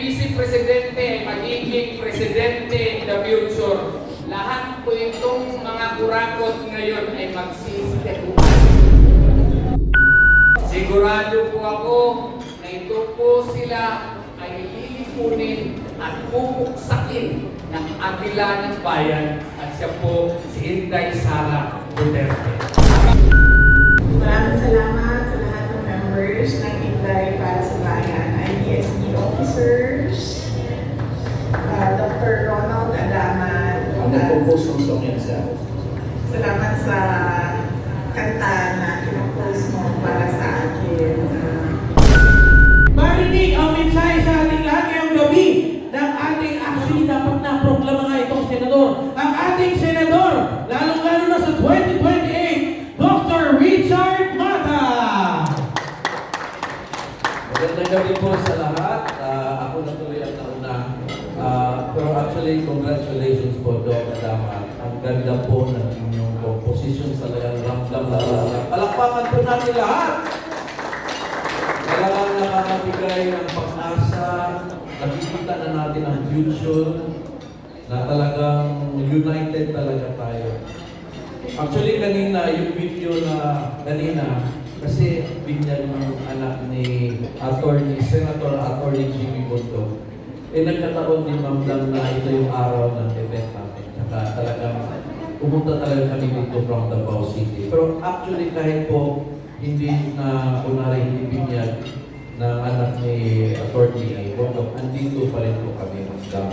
Vice Presidente ay magiging Presidente in the future, lahat po itong mga kurakot ngayon ay magsisiteguan. Sigurado po ako na ito po sila ay lilipunin at pupuksakin ng agila ng bayan at siya po si Inday Sara Duterte. Maraming salamat sa lahat ng members ng Inday para sa Bayan, IDSD officers, Dr. Ronald Adaman. Ang nag-compose ng song yan siya. Salamat sa kanta na kinopost mo para sa akin. Marinig ang mensahe sa ating lahat ngayong gabi ng ating actually dapat na proklama nga itong senador. Ang ating senador, lalong-lalo na sa 2028, Dr. Richard Mata! Magandang gabi po sa lahat. Ako na tuloy ang nauna. Pero actually, congratulations po, Doc Adama. Ang ganda po ng inyong composition sa lagang ramdam na lahat. Palakpakan po natin lahat! Talagang nakakabigay ng pag-asa, nakikita na natin ang future, na talagang united talaga tayo. Actually, kanina, yung video na kanina, kasi binyag ng anak ni Senator Attorney Jimmy Bonto, nagkataon din mamdam na ito yung araw ng event natin. Saka talagang pumunta talaga kami dito from Davao City. Pero actually, kahit po hindi na kunwari hindi binyag ng anak ni Attorney Bonto, andito pa rin po kami mamdam.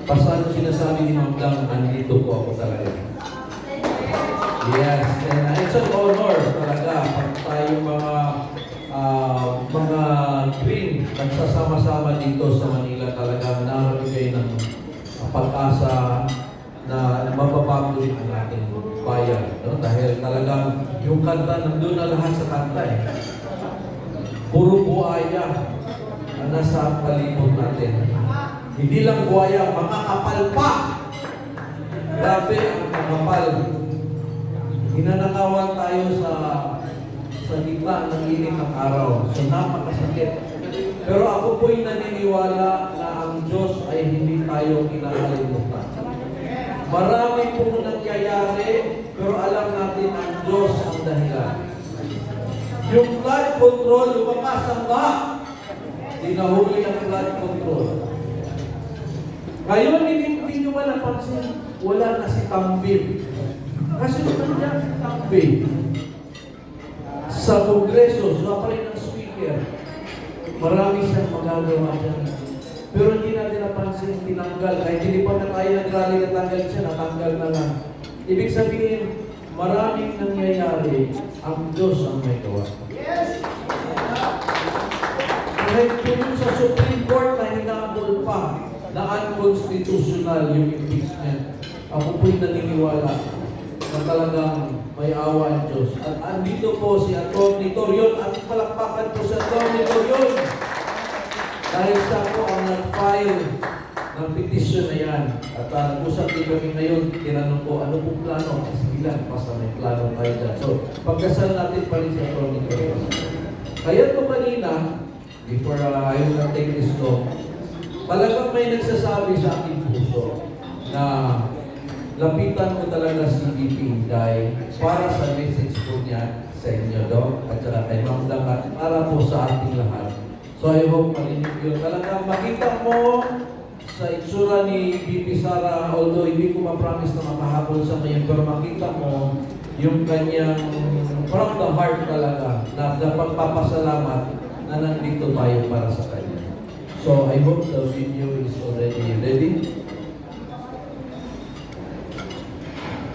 Pasano sinasabi ni mamdam, andito po ako talaga. Yes, and it's an honor talaga pag tayo mga green nagsasama-sama dito sa Manila, talagang nakakabigay ng pag-asa na mababago rin ang ating bayan. No? Dahil talagang yung kanta, nandun na lahat sa kanta eh. Puro buhaya na nasa palibot natin. Hindi lang buhaya, mga kapal pa! Grabe ang kapal. Hinanakawan tayo sa gitna ng init ng araw. So napakasakit. Pero ako po'y naniniwala na ang Diyos ay hindi tayo kinakalimutan. Marami pong nangyayari, pero alam natin ang Diyos ang dahilan. Yung flood control, lumakas ang baha. Dinahuli ang flood control. Ngayon, hindi nyo ba napansin? Wala na si Tambil. Kasi nandiyan si Tambil sa Kongreso, sa parin ng Speaker. Marami siyang magagawa dyan. Pero hindi natin napansin, tinanggal. Kahit hindi pa na tayo nag-rally, natanggal siya, natanggal na lang. Ibig sabihin, maraming nangyayari, ang Diyos ang may gawa. Yes! Kahit kung sa Supreme Court na hinabol pa na unconstitutional yung impeachment, ako po'y naniniwala na talagang may awa ang Diyos. At andito po si Atty. Torion. At palakpakan po si Atty. Torion. Dahil siya po ang nag-file ng petition na yan. At nag-usap din kami ngayon, tinanong ko, ano pong plano? Sige lang, basta may plano tayo dyan. So, pagkasal natin pa rin si Atty. Torion. Kaya po kanina, before I will take this law, talagang may nagsasabi sa aking puso na lapitan ko talaga si VP Inday para sa message po niya sa inyo, Doc, at saka kay Ma'am Damat, para po sa ating lahat. So I hope marinig yun. Talagang makita mo sa itsura ni VP Sara, although hindi ko ma-promise na makahabol sa ngayon, pero makita mo yung kanyang from the heart talaga na pagpapasalamat na nandito tayo para sa kanya. So I hope the video is already ready.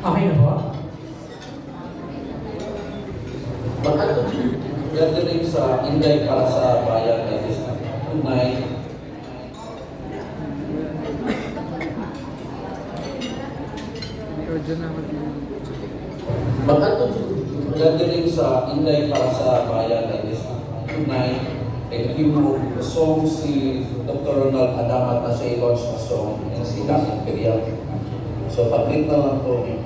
Okay na ba? Gathering sa Inday para sa bayan ay tunay. Gathering sa Inday para sa bayan ay tunay. And yung song si Dr. Ronald Adamat na siya i-launch na song yung Sika Imperial. So pag-click na lang po yung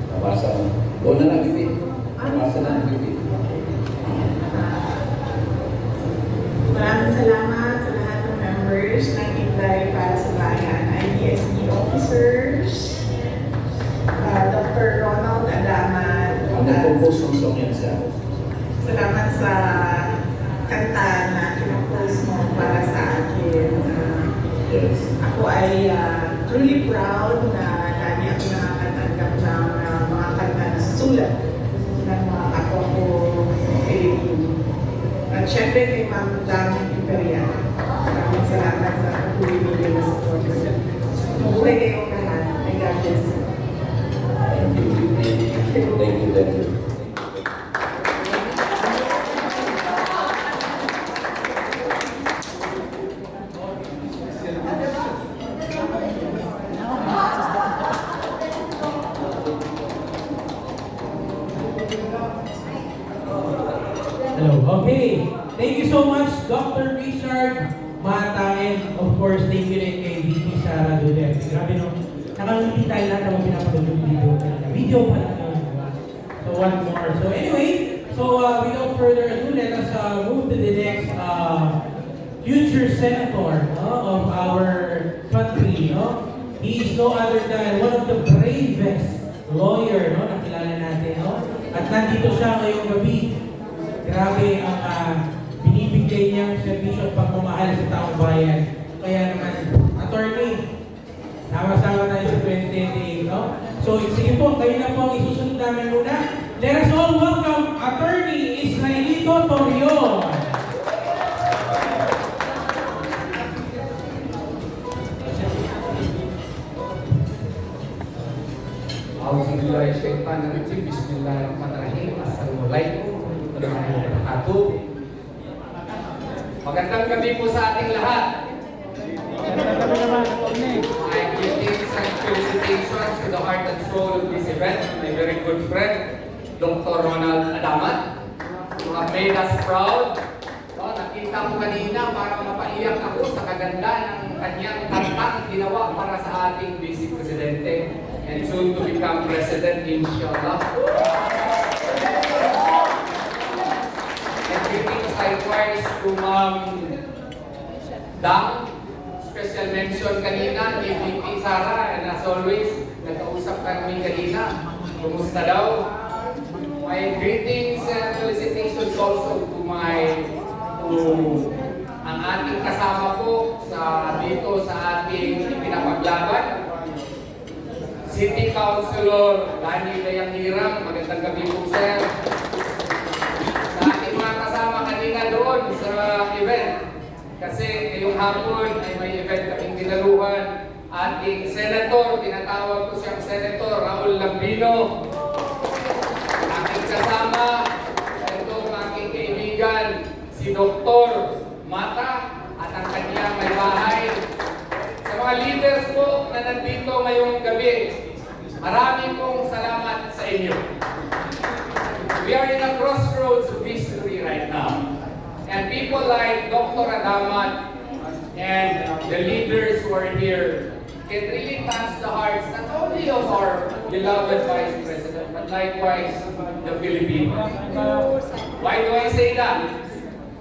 nabasa na. Doon na nag-click. Nabasa na nag-click. Maraming salamat sa lahat ng members ako ay truly proud na lagi ako nakakatanggap ng mga kanta na sulat ng mga kapwa ko Pilipino. At syempre kay Ma'am Dami Imperial. Maraming salamat sa patuloy nyo na support. Mabuhay kayong lahat. May God bless you. Thank you, thank you. Hello. Okay. Thank you so much, Dr. Richard Mata, and of course, thank you rin kay VP Sara Dudek. Grabe no, nakangiti tayo lahat na pinapanood yung video. Video pa lang yun, diba? So, one more. So, anyway, without further ado, let us move to the next future senator of our country. No? He is no other than one of the bravest lawyer na kilala natin. No? At nandito siya ngayong gabi. Grabe ang binibigay niyang servisyo at pagmamahal sa taong bayan. Kaya naman, attorney, sama-sama tayo sa 2028, no? So, sige po, kayo na po ang isusunod namin muna. Let us all welcome Attorney Israelito Torion. Auzubillahiminasyaitanirrajim. Bismillahirrahmanirrahim. Assalamualaikum warahmatullahi wabarakatuh. Magandang gabi po sa ating lahat. I give thanks and felicitations to the heart and soul of this event, my very good friend, Dr. Ronald Adamat, who have made us proud. So, nakita ko kanina parang mapaiyak ako sa kaganda ng kanyang kantang ginawa para sa ating Vice Presidente and soon to become President, inshallah. And greetings likewise to Ma'am Dang. Special mention kanina ni VP Sara, and as always, nagkausap kami kanina. Kumusta daw? My greetings and felicitations also to ang ating kasama po dito sa ating pinapaglaban. City Councilor Danny Dayanghirang, magandang gabi po sir. Sa ating mga kasama kanina doon sa event, kasi ngayong hapon ay may event kaming dinaluhan. Ating Senator, tinatawag ko siyang Senator Raul Lambino. Aking kasama, ito ang aking kaibigan, si Dr. Mata at ang kanyang may bahay. Sa mga leaders po na nandito ngayong gabi, maraming pong salamat sa inyo. We are in a crossroads of history right now. And people like Dr. Adamat and the leaders who are here can really touch the hearts not only of our beloved Vice President, but likewise the Filipinos. Why do I say that?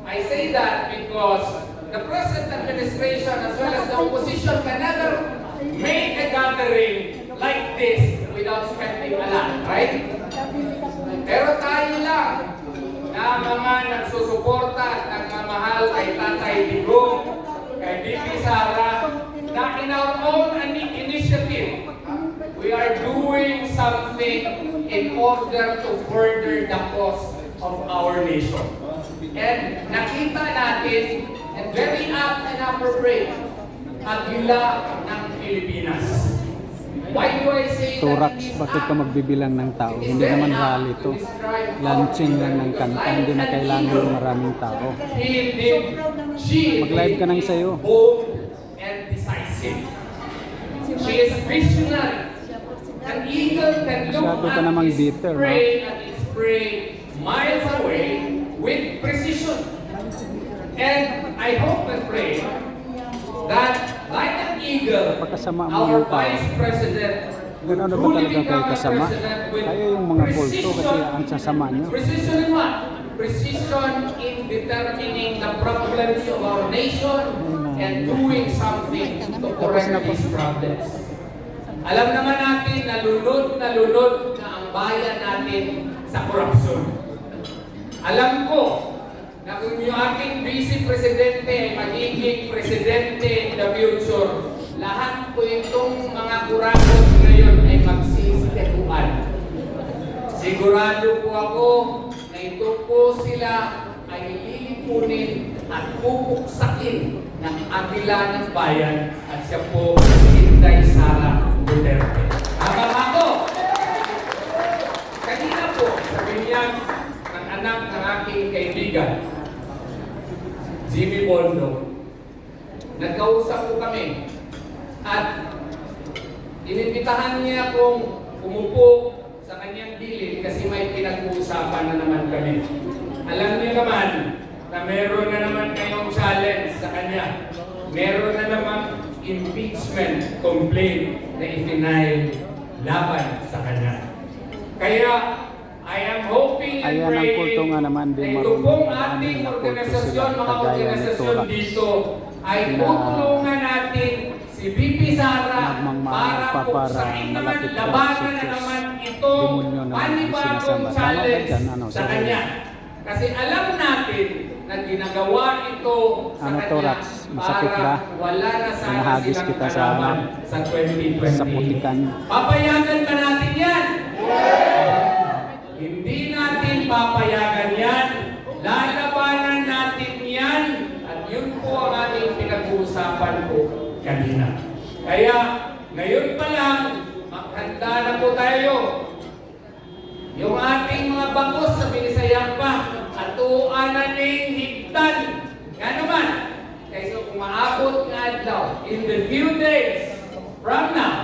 I say that because the present administration as well as the opposition can never make a gathering like this without spending a lot, right? Pero tayo lang na mga nagsusuporta at nagmamahal kay Tatay Digong, kay VP Sara, na in our own initiative, we are doing something in order to further the cause of our nation. And nakita natin, and very apt and appropriate, agila ng Pilipinas. Why do I say Torax, that? bakit ka magbibilang ng tao? Hindi naman rally to. Launching lang ng kanta, hindi na kailangan ng maraming tao. Mag-live ka nang sayo. Bold and decisive. She is visionary. An eagle can look Masyado ka at namang its bitter, no? prey and its prey miles away with precision. And I hope and pray that like an eagle, Pagkasama mo our yung tao. Vice President Ganun na ba truly talaga kayo become a kasama? president with Kayo yung mga kulto kasi precision. ang sasama nyo. Precision in what? Precision in determining the problems of our nation and doing something to correct these problems. Alam naman natin na lunod na ang bayan natin sa korupsyon. Alam ko na kung yung ating Vice Presidente ay magiging presidente in the future, lahat po itong mga kurakot ngayon ay magsisiketuan. Sigurado po ako na ito po sila ay lilipunin at pupuksakin ng Agila ng Bayan at siya po si Inday Sara Duterte. Tama ba ako? Kanina po, sabi niya ng anak ng aking kaibigan, Jimmy Bondo, nagkausap po kami at inimbitahan niya akong umupo sa kanyang gilid kasi may pinag-uusapan na naman kami. Alam niyo naman na meron na naman kayong challenge sa kanya. Meron na naman impeachment complaint na ifinail laban sa kanya. Kaya, I am hoping and Ayan ang praying kulto nga naman, di na ito marunong pong marami ating na kulto organisasyon, sila, mga kagaya ni organisasyon Torax, dito, ay na tutulungan natin si BP Sara nagmamahal para pa para puksain naman, malapit ka labanan sa na Diyos. naman itong Demonyo naman ang panibagong sinasamba. Tama ba challenge dyan? Ano, sa sorry. kanya. Kasi alam natin na ginagawa ito sa Ano, kanya Torax? Masakit ba? para wala na sana Nahagis silang kita sa kalaban sa 2020. sa putikan. Papayagan ba natin yan? Hindi natin papayagan yan. Lalabanan natin yan. At yun po ang ating pinag-uusapan po kanina. Kaya, ngayon pa lang, maghanda na po tayo. Yung ating mga bangos sa Binisaya pa, at tuuanan ning higtan. Nga naman, kaysa kung maabot nga adlaw, in the few days from now,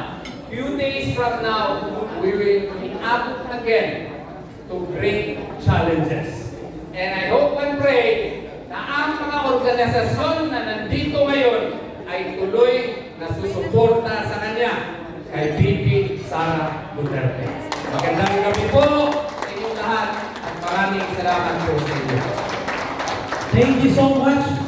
we will be up again to great challenges. And I hope and pray na ang mga organisasyon na nandito ngayon ay tuloy na susuporta sa kanya kay BP Sara Duterte. Magandang gabi po sa inyong lahat at maraming salamat po sa inyo. Thank you so much.